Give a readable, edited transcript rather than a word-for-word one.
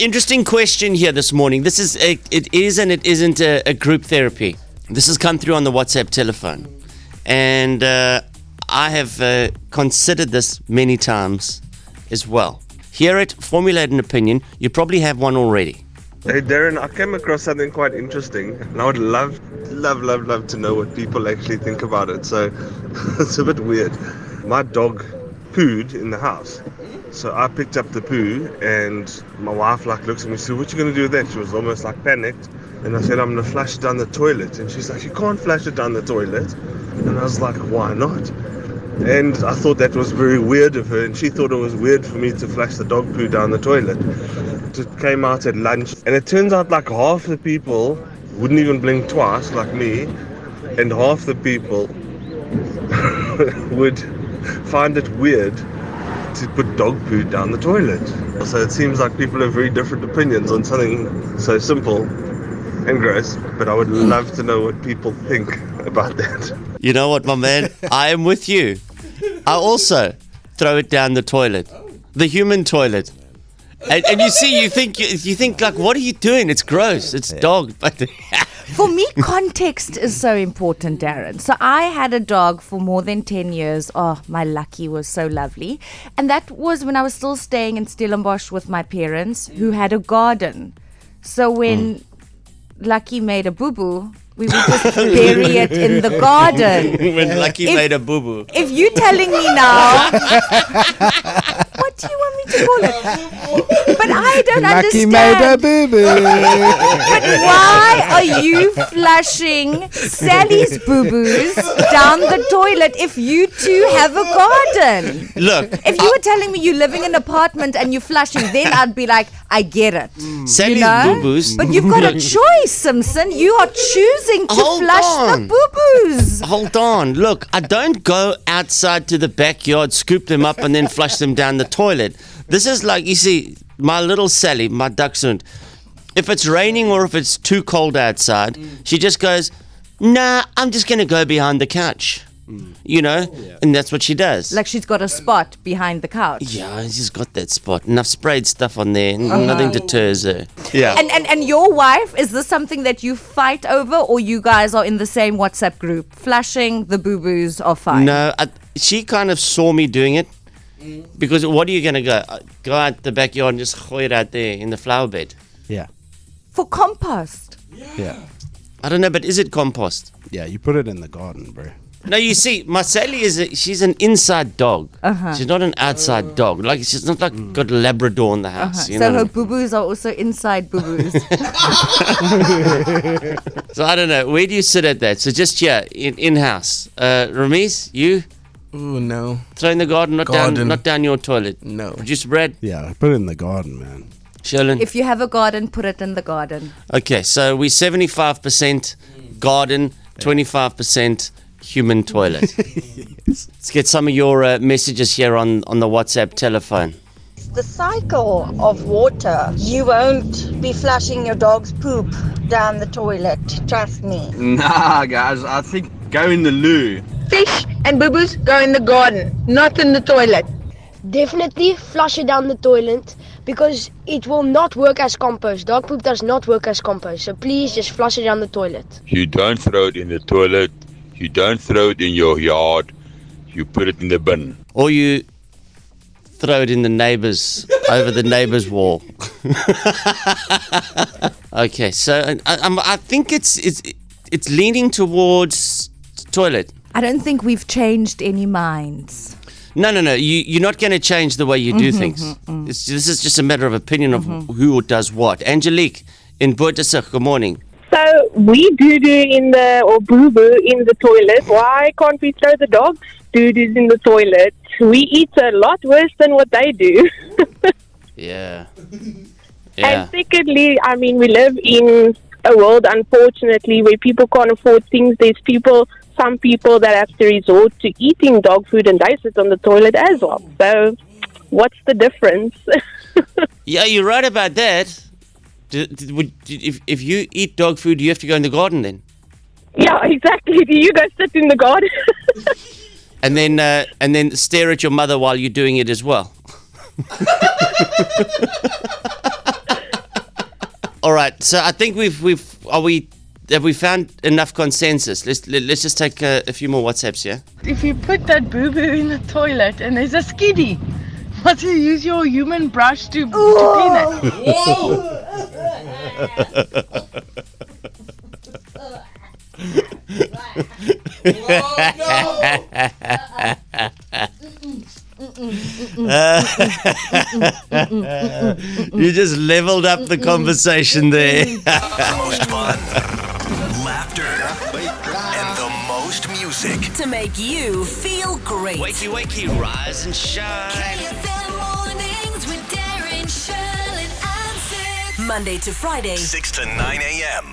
Interesting question here this morning. It is and it isn't a group therapy. This has come through on the WhatsApp telephone. And I have considered this many times as well. Hear it, formulate an opinion. You probably have one already. Hey Darren, I came across something quite interesting, and I would love to know what people actually think about it. So it's a bit weird. My dog pooed in the house, so I picked up the poo, and my wife looks at me and said, "What you gonna do with that?" She was almost panicked, and I said, "I'm gonna flush it down the toilet." And she's like, "You can't flush it down the toilet." And I was like, "Why not?" And I thought that was very weird of her, and she thought it was weird for me to flush the dog poo down the toilet. It came out at lunch, and it turns out half the people wouldn't even blink twice, like me, and half the people would find it weird to put dog poo down the toilet. So it seems like people have very different opinions on something so simple and gross, but I would love to know what people think about that. You know what, my man? I am with you. I also throw it down the toilet, the human toilet. And you see, you think what are you doing? It's gross. It's dog. But for me, context is so important, Darren. So I had a dog for more than 10 years. Oh, my Lucky was so lovely. And that was when I was still staying in Stellenbosch with my parents, who had a garden. So when Lucky made a boo-boo, we would just bury it in the garden. When Lucky made a boo-boo. If you're telling me now, what do you want me to call it? But I don't Lucky understand. made a boo-boo. But why are you flushing Sally's boo-boos down the toilet if you two have a garden? Look. If you were telling me you're living in an apartment and you're flushing, then I'd be like, I get it. Sally's boo-boos. But you've got a choice, Simpson. You are choosing to flush the boo-boos. Hold on. Look, I don't go outside to the backyard, scoop them up, and then flush them down the toilet. This is you see, my little Sally, my dachshund, if it's raining or if it's too cold outside, she just goes, nah, I'm just going to go behind the couch. And that's what she does. Like she's got a spot behind the couch. Yeah, she's got that spot. And I've sprayed stuff on there. Nothing deters her. Yeah. And your wife, is this something that you fight over, or you guys are in the same WhatsApp group? Flushing the boo-boos are fine. No, she kind of saw me doing it. Because what are you going to go? Go out the backyard and just throw it out there in the flower bed? Yeah. For compost? Yeah. I don't know, but is it compost? Yeah, you put it in the garden, bro. No, you see, my Sally she's an inside dog. She's not an outside dog. She's not got a Labrador in the house. You so know? her boo-boos are also inside boo-boos. So I don't know. Where do you sit at that? So just here, in-house. Ramesh, you? Ooh, no. Throw in the garden, not down your toilet. No. Producer Brad? Yeah, I put it in the garden, man. Sherlin? If you have a garden, put it in the garden. Okay, so we're 75% garden, 25% human toilet. Let's get some of your messages here on the WhatsApp telephone. The cycle of water, you won't be flushing your dog's poop down the toilet, trust me. Nah, guys, I think go in the loo. Fish and boo-boos go in the garden, not in the toilet. Definitely flush it down the toilet because it will not work as compost. Dog poop does not work as compost, so please just flush it down the toilet. You don't throw it in the toilet. You don't throw it in your yard. You put it in the bin. Or you throw it in the neighbour's, over the neighbour's wall. Okay, so I think it's leaning towards toilet. I don't think we've changed any minds. No. You're not going to change the way you do things. This is just a matter of opinion of who does what. Angelique in Boertesig, good morning. So we doo-doo or boo-boo in the toilet. Why can't we throw the dogs doo-doos in the toilet? We eat a lot worse than what they do. Yeah. And secondly, I mean, we live in a world, unfortunately, where people can't afford things. There's some people that have to resort to eating dog food, and they sit on the toilet as well. So what's the difference? Yeah, you're right about that. If you eat dog food, do you have to go in the garden then? Yeah, exactly. Do you go sit in the garden? And then stare at your mother while you're doing it as well. All right. So I think have we found enough consensus? Let's just take a few more WhatsApps, yeah? If you put that boo-boo in the toilet and there's a skiddy, must you use your human brush to clean You just leveled up the conversation there. Most fun, laughter, and the most music to make you feel great. Wakey, wakey, rise and shine. KFM mornings with Darren, Sherlin, and Sibs. Monday to Friday, 6 to 9 a.m.